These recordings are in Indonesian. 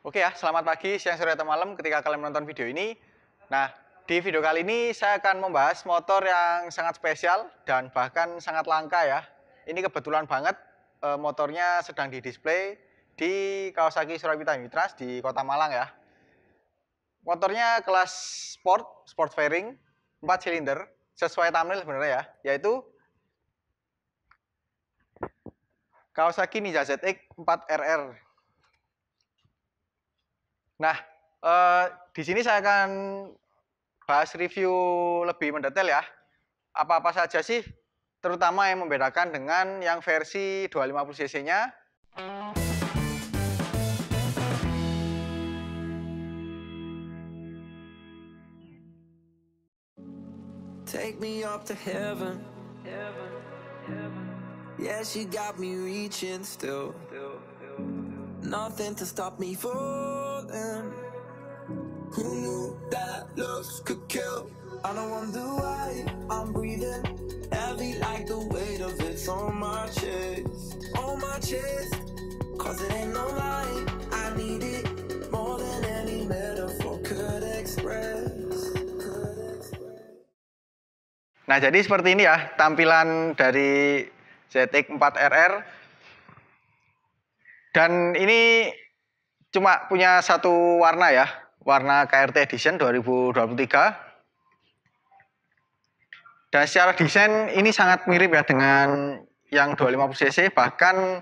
Oke ya, selamat pagi, siang, sore, atau malam ketika kalian menonton video ini. Nah, di video kali ini saya akan membahas motor yang sangat spesial dan bahkan sangat langka ya. Ini kebetulan banget motornya sedang didisplay di Kawasaki Surabi Nitras di Kota Malang ya. Motornya kelas sport fairing, 4 silinder, sesuai thumbnail sebenarnya ya, yaitu Kawasaki Ninja ZX 4RR. Nah, di sini saya akan bahas review lebih mendetail ya. Apa-apa saja sih, terutama yang membedakan dengan yang versi 250 cc-nya. Take me up to heaven. Yeah, she got me reaching still. Nothing to stop me falling. Who knew that looks could kill? I don't wonder why I'm breathing heavy like the weight of it's on my chest. On my chest. Cause it ain't no lie, I need it more than any metaphor could express. Nah, jadi seperti ini ya tampilan dari ZX 4RR. Dan ini cuma punya satu warna ya, warna KRT Edition 2023. Dan secara desain ini sangat mirip ya dengan yang 250 cc, bahkan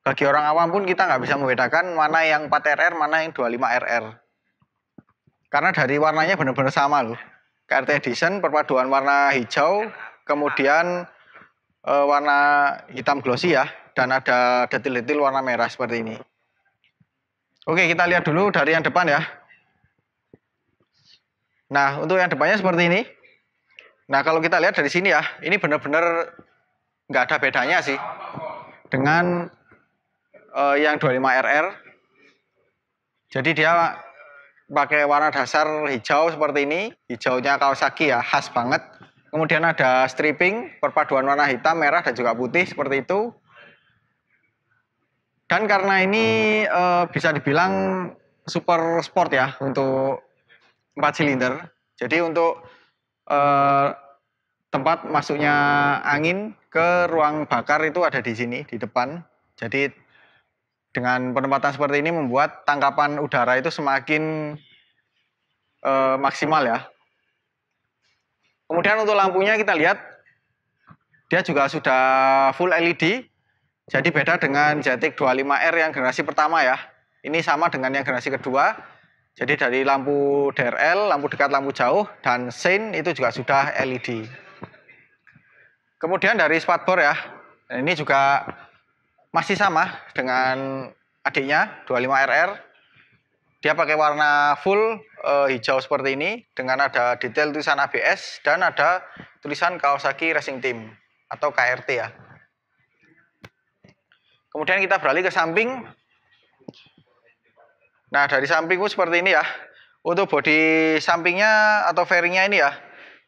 bagi orang awam pun kita nggak bisa membedakan mana yang 4RR, mana yang 25RR. Karena dari warnanya benar-benar sama loh. KRT Edition perpaduan warna hijau, kemudian warna hitam glossy ya, dan ada detil-detil warna merah seperti ini. Oke, kita lihat dulu dari yang depan ya. Nah, untuk yang depannya seperti ini. Nah, kalau kita lihat dari sini ya, ini benar-benar nggak ada bedanya sih dengan yang 25RR. Jadi dia pakai warna dasar hijau seperti ini, hijaunya Kawasaki ya, khas banget. Kemudian ada stripping, perpaduan warna hitam, merah, dan juga putih seperti itu. Dan karena ini bisa dibilang super sport ya untuk 4 silinder. Jadi untuk tempat masuknya angin ke ruang bakar itu ada di sini, di depan. Jadi dengan penempatan seperti ini membuat tangkapan udara itu semakin maksimal ya. Kemudian untuk lampunya kita lihat dia juga sudah full LED. Jadi beda dengan ZX 25R yang generasi pertama ya. Ini sama dengan yang generasi kedua. Jadi dari lampu DRL, lampu dekat, lampu jauh, dan sein itu juga sudah LED. Kemudian dari spakbor ya, ini juga masih sama dengan adiknya 25RR. Dia pakai warna full hijau seperti ini dengan ada detail tulisan ABS dan ada tulisan Kawasaki Racing Team atau KRT ya. Kemudian kita beralih ke samping. Nah, dari samping seperti ini ya. Untuk bodi sampingnya atau fairingnya ini ya,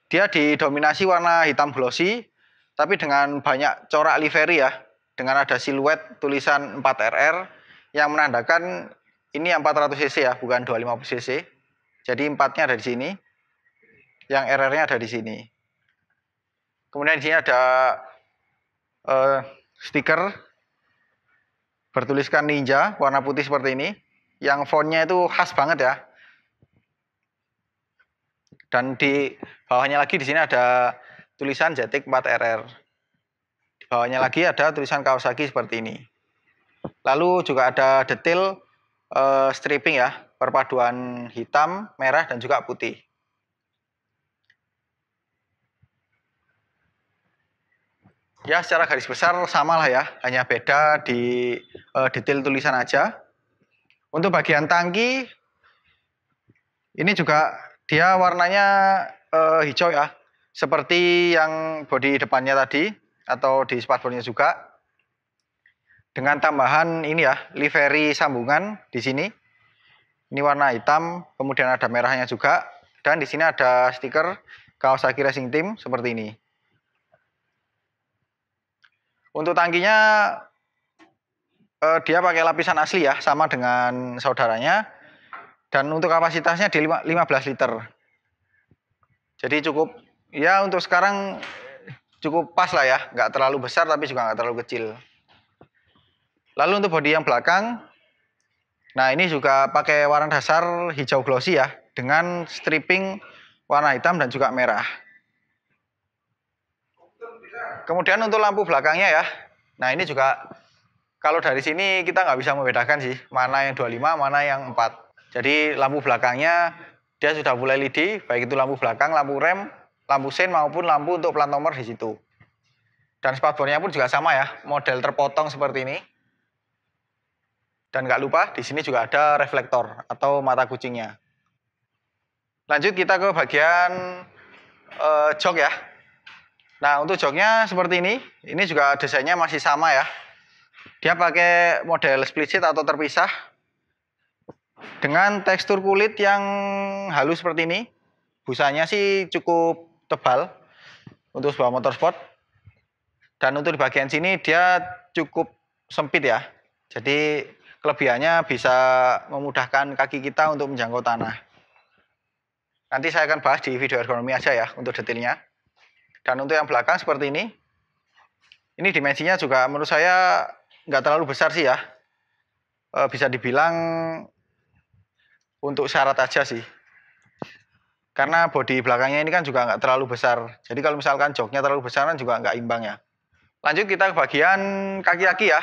dia didominasi warna hitam glossy, tapi dengan banyak corak livery ya, dengan ada siluet tulisan 4RR yang menandakan ini yang 400 cc ya, bukan 250 cc. Jadi 4-nya ada di sini, yang RR-nya ada di sini. Kemudian di sini ada stiker bertuliskan Ninja warna putih seperti ini, yang fontnya itu khas banget ya. Dan di bawahnya lagi di sini ada tulisan ZX 4RR. Di bawahnya lagi ada tulisan Kawasaki seperti ini. Lalu juga ada detail stripping ya, perpaduan hitam, merah, dan juga putih. Ya, secara garis besar sama lah ya, hanya beda di detail tulisan aja. Untuk bagian tangki, ini juga dia warnanya hijau ya, seperti yang bodi depannya tadi, atau di spakbornya juga. Dengan tambahan ini ya, livery sambungan di sini. Ini warna hitam, kemudian ada merahnya juga. Dan di sini ada stiker Kawasaki Racing Team seperti ini. Untuk tangkinya dia pakai lapisan asli ya, sama dengan saudaranya. Dan untuk kapasitasnya di 15 liter. Jadi cukup, ya untuk sekarang cukup pas lah ya. Nggak terlalu besar tapi juga nggak terlalu kecil. Lalu untuk bodi yang belakang, nah ini juga pakai warna dasar hijau glossy ya. Dengan stripping warna hitam dan juga merah. Kemudian untuk lampu belakangnya ya. Nah ini juga kalau dari sini kita nggak bisa membedakan sih. Mana yang 25, mana yang 4. Jadi lampu belakangnya dia sudah full LED. Baik itu lampu belakang, lampu rem, lampu sein maupun lampu untuk plat nomor di situ. Dan spakbornya pun juga sama ya. Model terpotong seperti ini. Dan nggak lupa di sini juga ada reflektor atau mata kucingnya. Lanjut kita ke bagian jok ya. Nah untuk joknya seperti ini. Ini juga desainnya masih sama ya. Dia pakai model split seat atau terpisah. Dengan tekstur kulit yang halus seperti ini. Busanya sih cukup tebal untuk sebuah motorsport. Dan untuk di bagian sini dia cukup sempit ya. Jadi kelebihannya bisa memudahkan kaki kita untuk menjangkau tanah. Nanti saya akan bahas di video ergonomi aja ya untuk detailnya. Dan untuk yang belakang seperti ini. Ini dimensinya juga menurut saya nggak terlalu besar sih ya. Bisa dibilang untuk syarat aja sih. Karena bodi belakangnya ini kan juga nggak terlalu besar. Jadi kalau misalkan joknya terlalu besar kan juga nggak imbang ya. Lanjut kita ke bagian kaki-kaki ya.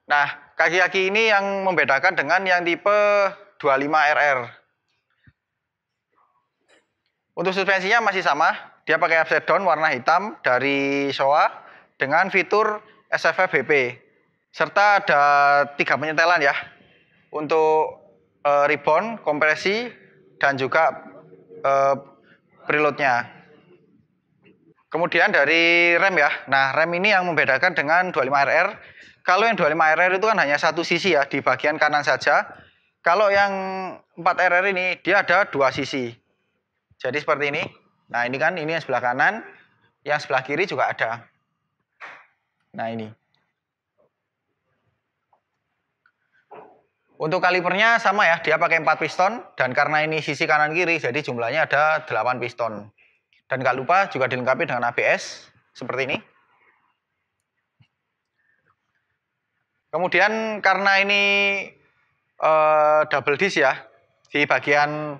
Nah, kaki-kaki ini yang membedakan dengan yang tipe 25RR. Untuk suspensinya masih sama, dia pakai upside down warna hitam dari Showa dengan fitur SFF BP. Serta ada 3 penyetelan ya, untuk rebound, kompresi, dan juga preloadnya. Kemudian dari rem ya, nah rem ini yang membedakan dengan 25RR. Kalau yang 25RR itu kan hanya satu sisi ya, di bagian kanan saja. Kalau yang 4RR ini, dia ada 2 sisi. Jadi seperti ini. Nah ini kan, ini yang sebelah kanan, yang sebelah kiri juga ada. Nah ini. Untuk kalipernya sama ya, dia pakai 4 piston. Dan karena ini sisi kanan kiri, jadi jumlahnya ada 8 piston. Dan nggak lupa juga dilengkapi dengan ABS, seperti ini. Kemudian karena ini double disc ya, di bagian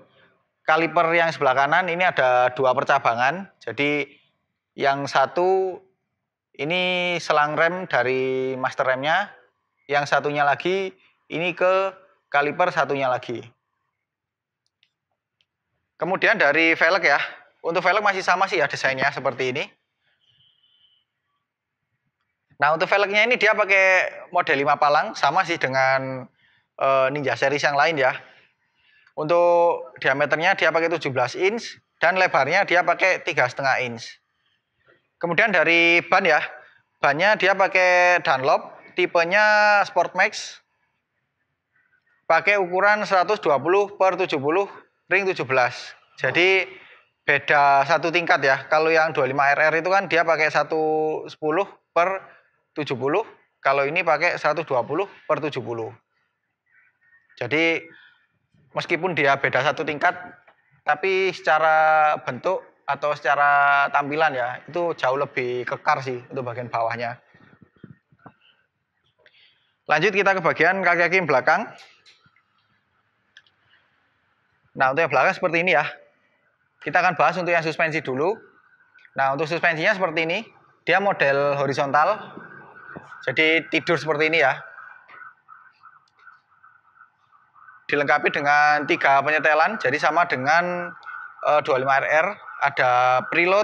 kaliper yang sebelah kanan ini ada 2 percabangan. Jadi yang satu ini selang rem dari master remnya. Yang satunya lagi ini ke kaliper satunya lagi. Kemudian dari velg ya. Untuk velg masih sama sih ya desainnya seperti ini. Nah untuk velgnya ini dia pakai model 5 palang. Sama sih dengan Ninja series yang lain ya. Untuk diameternya dia pakai 17 inch dan lebarnya dia pakai 3,5 inch. Kemudian dari ban ya, bannya dia pakai Dunlop, tipenya Sport Max, pakai ukuran 120/70 ring 17. Jadi beda 1 tingkat ya. Kalau yang 25RR itu kan dia pakai 110/70, kalau ini pakai 120/70. Jadi meskipun dia beda 1 tingkat, tapi secara bentuk atau secara tampilan ya, itu jauh lebih kekar sih untuk bagian bawahnya. Lanjut kita ke bagian kaki-kaki belakang. Nah untuk yang belakang seperti ini ya. Kita akan bahas untuk yang suspensi dulu. Nah untuk suspensinya seperti ini. Dia model horizontal. Jadi tidur seperti ini ya. Dilengkapi dengan 3 penyetelan, jadi sama dengan 25RR, ada preload,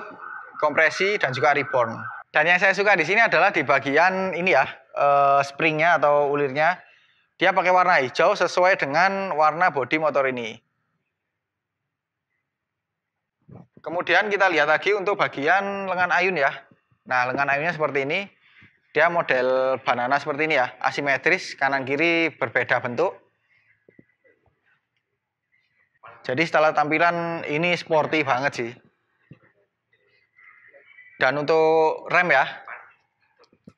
kompresi, dan juga reborn. Dan yang saya suka di sini adalah di bagian ini ya, springnya atau ulirnya, dia pakai warna hijau sesuai dengan warna bodi motor ini. Kemudian kita lihat lagi untuk bagian lengan ayun ya. Nah lengan ayunnya seperti ini, dia model banana seperti ini ya, asimetris, kanan kiri berbeda bentuk. Jadi setelah tampilan ini sporty banget sih. Dan untuk rem ya.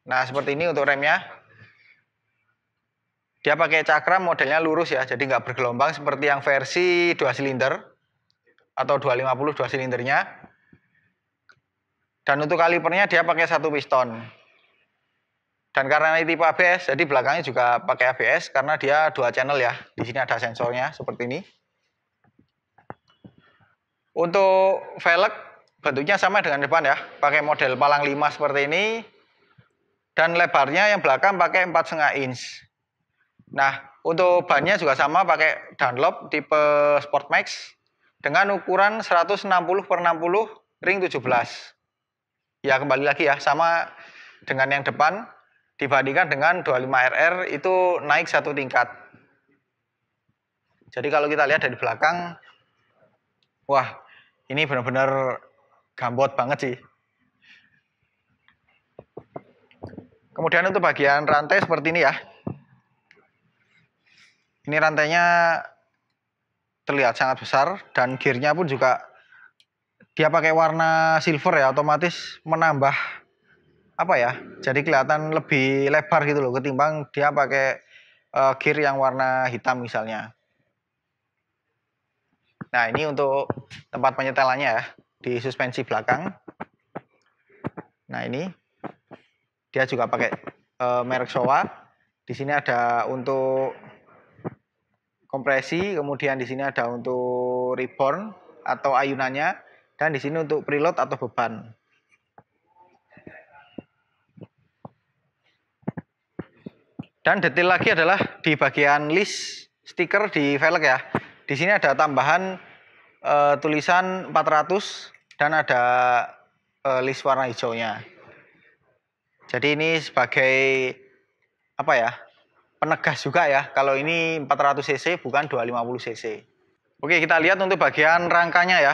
Nah seperti ini untuk remnya. Dia pakai cakram modelnya lurus ya, jadi nggak bergelombang seperti yang versi 2 silinder atau 250 2 silindernya. Dan untuk kalipernya dia pakai 1 piston. Dan karena ini tipe ABS, jadi belakangnya juga pakai ABS karena dia 2 channel ya. Di sini ada sensornya seperti ini. Untuk velg bentuknya sama dengan depan ya, pakai model palang 5 seperti ini. Dan lebarnya yang belakang pakai 4,5 inch. Nah, untuk bannya juga sama pakai Dunlop tipe Sport Max dengan ukuran 160 per 60 ring 17. Ya kembali lagi ya, sama dengan yang depan dibandingkan dengan 25RR itu naik 1 tingkat. Jadi kalau kita lihat dari belakang, wah ini benar-benar gambot banget sih. Kemudian untuk bagian rantai seperti ini ya. Ini rantainya terlihat sangat besar dan gearnya pun juga dia pakai warna silver ya, otomatis menambah apa ya, jadi kelihatan lebih lebar gitu loh ketimbang dia pakai gear yang warna hitam misalnya. Nah ini untuk tempat penyetelannya ya, di suspensi belakang. Nah ini dia juga pakai merek Showa. Di sini ada untuk kompresi, kemudian di sini ada untuk reborn atau ayunannya, dan di sini untuk preload atau beban. Dan detail lagi adalah di bagian list stiker di velg ya. Di sini ada tambahan tulisan 400 dan ada list warna hijaunya. Jadi ini sebagai apa ya, penegas juga ya, kalau ini 400 cc bukan 250 cc. Oke, kita lihat untuk bagian rangkanya ya.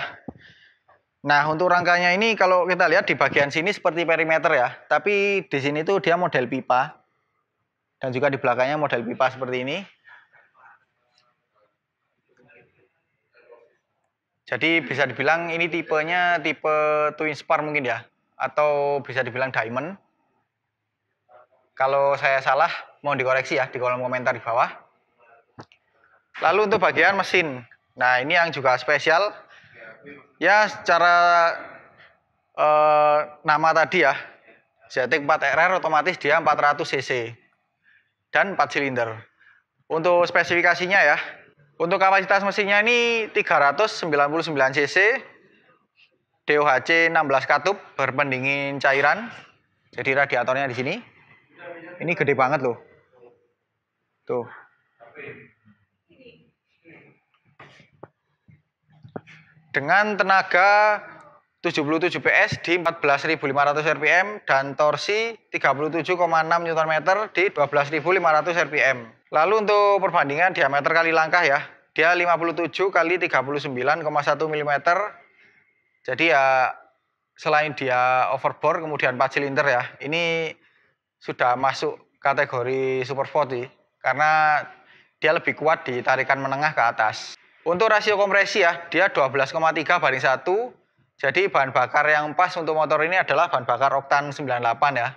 Nah, untuk rangkanya ini kalau kita lihat di bagian sini seperti perimeter ya, tapi di sini tuh dia model pipa. Dan juga di belakangnya model pipa seperti ini. Jadi bisa dibilang ini tipenya tipe twin spar mungkin ya, atau bisa dibilang diamond. Kalau saya salah, mohon dikoreksi ya di kolom komentar di bawah. Lalu untuk bagian mesin, nah ini yang juga spesial. Ya secara nama tadi ya, ZX 4RR otomatis dia 400 cc dan 4 silinder. Untuk spesifikasinya ya, untuk kapasitas mesinnya ini 399 cc, DOHC 16 katup berpendingin cairan. Jadi radiatornya di sini. Ini gede banget loh. Tuh. Dengan tenaga 77 PS di 14.500 rpm dan torsi 37,6 Nm di 12.500 rpm. Lalu untuk perbandingan diameter kali langkah ya, dia 57 kali 39,1 mm. Jadi ya selain dia overbore kemudian 4 silinder ya, ini sudah masuk kategori super sport sih, karena dia lebih kuat di tarikan menengah ke atas. Untuk rasio kompresi ya, dia 12,3 banding 1. Jadi bahan bakar yang pas untuk motor ini adalah bahan bakar oktan 98 ya.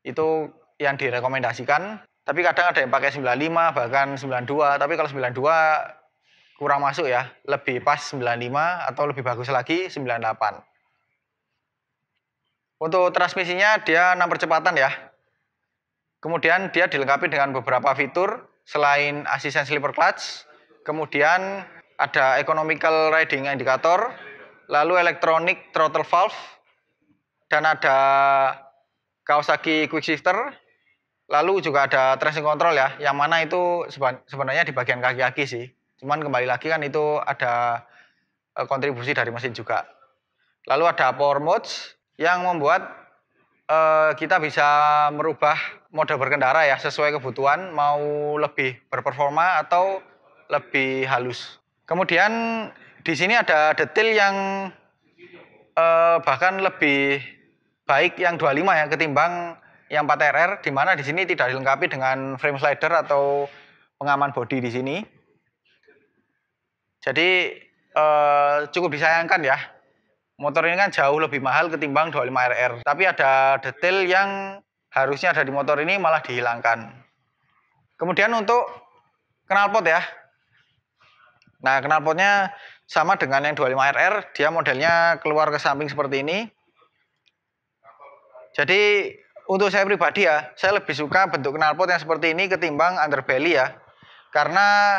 Itu yang direkomendasikan. Tapi kadang ada yang pakai 95 bahkan 92. Tapi kalau 92 kurang masuk ya. Lebih pas 95 atau lebih bagus lagi 98. Untuk transmisinya dia 6 percepatan ya. Kemudian dia dilengkapi dengan beberapa fitur selain asisten slipper clutch, kemudian ada economical riding indicator, lalu electronic throttle valve, dan ada Kawasaki quick shifter, lalu juga ada traction control ya, yang mana itu sebenarnya di bagian kaki-kaki sih. Cuman kembali lagi kan itu ada kontribusi dari mesin juga. Lalu ada power modes yang membuat kita bisa merubah mode berkendara ya sesuai kebutuhan, mau lebih berperforma atau lebih halus. Kemudian di sini ada detail yang bahkan lebih baik yang 25 ya ketimbang yang 4RR, di mana di sini tidak dilengkapi dengan frame slider atau pengaman bodi di sini. Jadi cukup disayangkan ya. Motor ini kan jauh lebih mahal ketimbang 25RR. Tapi ada detail yang harusnya ada di motor ini malah dihilangkan. Kemudian untuk knalpot ya. Nah, knalpotnya sama dengan yang 25RR, dia modelnya keluar ke samping seperti ini. Jadi untuk saya pribadi ya, saya lebih suka bentuk knalpot yang seperti ini ketimbang underbelly ya. Karena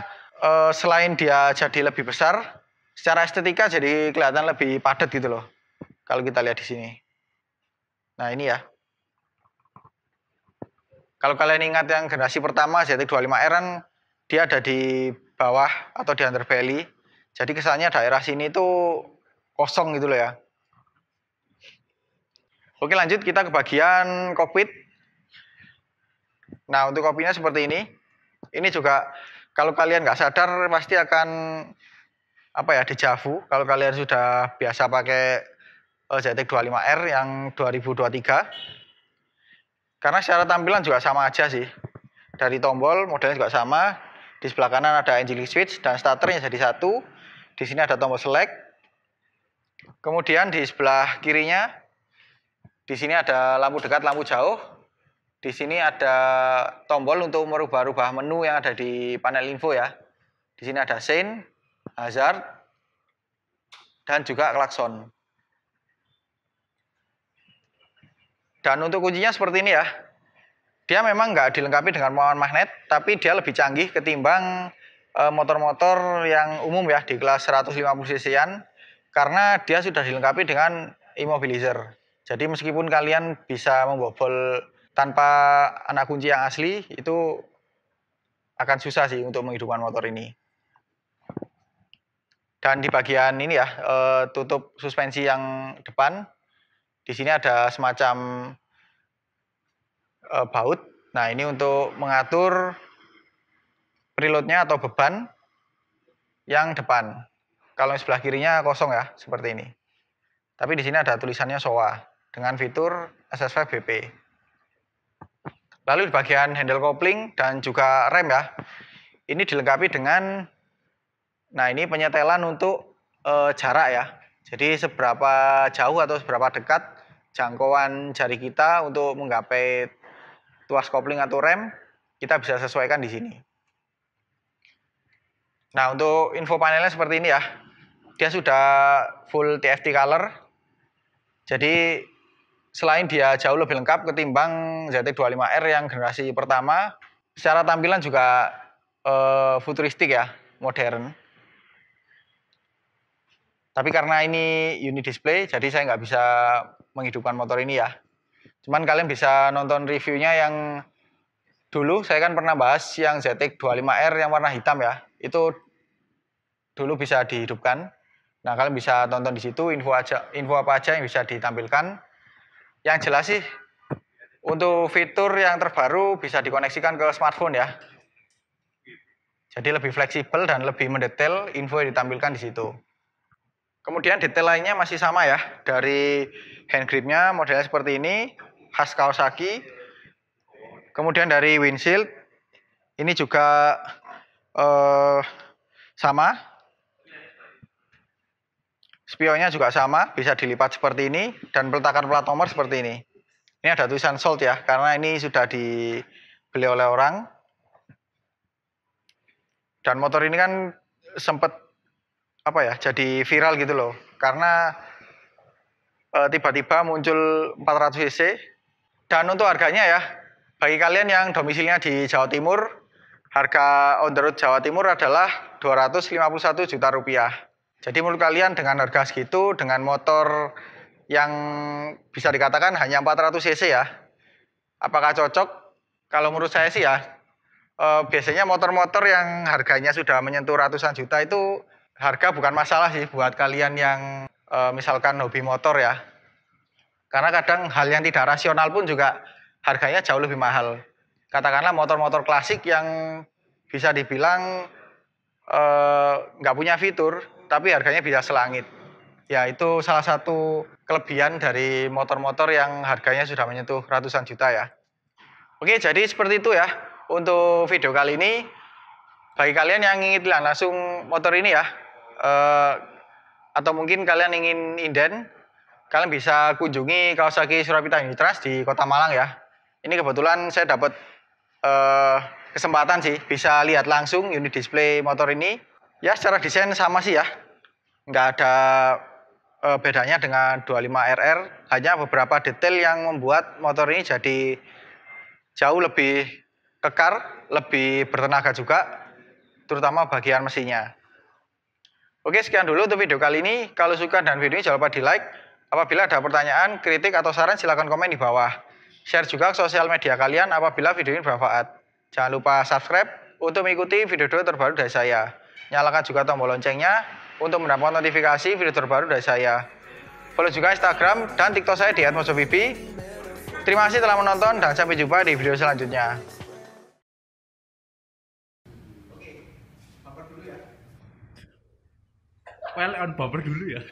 selain dia jadi lebih besar, secara estetika jadi kelihatan lebih padat gitu loh. Kalau kita lihat di sini. Nah, ini ya. Kalau kalian ingat yang generasi pertama ZX25R kan dia ada di bawah atau di underbelly. Jadi kesannya daerah sini tuh kosong gitu loh ya. Oke, lanjut kita ke bagian kokpit. Nah, untuk kokpitnya seperti ini. Ini juga kalau kalian nggak sadar pasti akan dejavu kalau kalian sudah biasa pakai ZX25R yang 2023. Karena secara tampilan juga sama aja sih. Dari tombol modelnya juga sama. Di sebelah kanan ada engine switch dan starternya jadi satu. Di sini ada tombol select. Kemudian di sebelah kirinya, di sini ada lampu dekat, lampu jauh. Di sini ada tombol untuk merubah-rubah menu yang ada di panel info ya. Di sini ada sein, hazard, dan juga klakson. Dan untuk kuncinya seperti ini ya. Dia memang nggak dilengkapi dengan pawan magnet, tapi dia lebih canggih ketimbang motor-motor yang umum ya di kelas 150 cc-an. Karena dia sudah dilengkapi dengan immobilizer. Jadi meskipun kalian bisa membobol tanpa anak kunci yang asli, itu akan susah sih untuk menghidupkan motor ini. Dan di bagian ini ya, tutup suspensi yang depan, di sini ada semacam baut. Nah, ini untuk mengatur preloadnya atau beban yang depan. Kalau yang sebelah kirinya kosong ya, seperti ini. Tapi di sini ada tulisannya SOA dengan fitur SS5 BP. Lalu di bagian handle coupling dan juga rem ya, ini dilengkapi dengan, nah ini penyetelan untuk jarak ya. Jadi seberapa jauh atau seberapa dekat jangkauan jari kita untuk menggapai tuas kopling atau rem, kita bisa sesuaikan di sini. Nah, untuk info panelnya seperti ini ya. Dia sudah full TFT color. Jadi selain dia jauh lebih lengkap ketimbang ZX25R yang generasi pertama, secara tampilan juga futuristik ya, modern. Tapi karena ini unit display, jadi saya nggak bisa menghidupkan motor ini ya. Cuman kalian bisa nonton reviewnya yang dulu, saya kan pernah bahas yang ZX25R yang warna hitam ya. Itu dulu bisa dihidupkan. Nah, kalian bisa tonton di situ info apa aja yang bisa ditampilkan. Yang jelas sih untuk fitur yang terbaru bisa dikoneksikan ke smartphone ya. Jadi lebih fleksibel dan lebih mendetail info yang ditampilkan di situ. Kemudian detail lainnya masih sama ya. Dari hand gripnya modelnya seperti ini, khas Kawasaki. Kemudian dari windshield ini juga sama. Spionnya juga sama, bisa dilipat seperti ini, dan peletakan plat nomor seperti ini. Ini ada tulisan sold ya, karena ini sudah dibeli oleh orang. Dan motor ini kan sempat jadi viral gitu loh, karena tiba-tiba muncul 400 cc. Dan untuk harganya ya, bagi kalian yang domisilinya di Jawa Timur, harga on the road Jawa Timur adalah 251 juta rupiah. Jadi menurut kalian dengan harga segitu, dengan motor yang bisa dikatakan hanya 400 cc ya, apakah cocok? Kalau menurut saya sih ya, biasanya motor-motor yang harganya sudah menyentuh ratusan juta itu harga bukan masalah sih buat kalian yang misalkan hobi motor ya. Karena kadang hal yang tidak rasional pun juga harganya jauh lebih mahal. Katakanlah motor-motor klasik yang bisa dibilang nggak punya fitur, tapi harganya bisa selangit. Ya, itu salah satu kelebihan dari motor-motor yang harganya sudah menyentuh ratusan juta ya. Oke, jadi seperti itu ya untuk video kali ini. Bagi kalian yang ingin langsung motor ini ya, atau mungkin kalian ingin inden, kalian bisa kunjungi Kawasaki Surabaya Unit Trust di Kota Malang ya. Ini kebetulan saya dapat kesempatan sih bisa lihat langsung unit display motor ini. Ya secara desain sama sih ya, nggak ada bedanya dengan 25RR, hanya beberapa detail yang membuat motor ini jadi jauh lebih kekar, lebih bertenaga juga, terutama bagian mesinnya. Oke, sekian dulu untuk video kali ini. Kalau suka dan video ini jangan lupa di like. Apabila ada pertanyaan, kritik, atau saran silahkan komen di bawah. Share juga ke sosial media kalian apabila video ini bermanfaat. Jangan lupa subscribe untuk mengikuti video-video terbaru dari saya. Nyalakan juga tombol loncengnya untuk mendapatkan notifikasi video terbaru dari saya. Follow juga Instagram dan TikTok saya di @mojobibi. Terima kasih telah menonton dan sampai jumpa di video selanjutnya. Well on bumper dulu ya.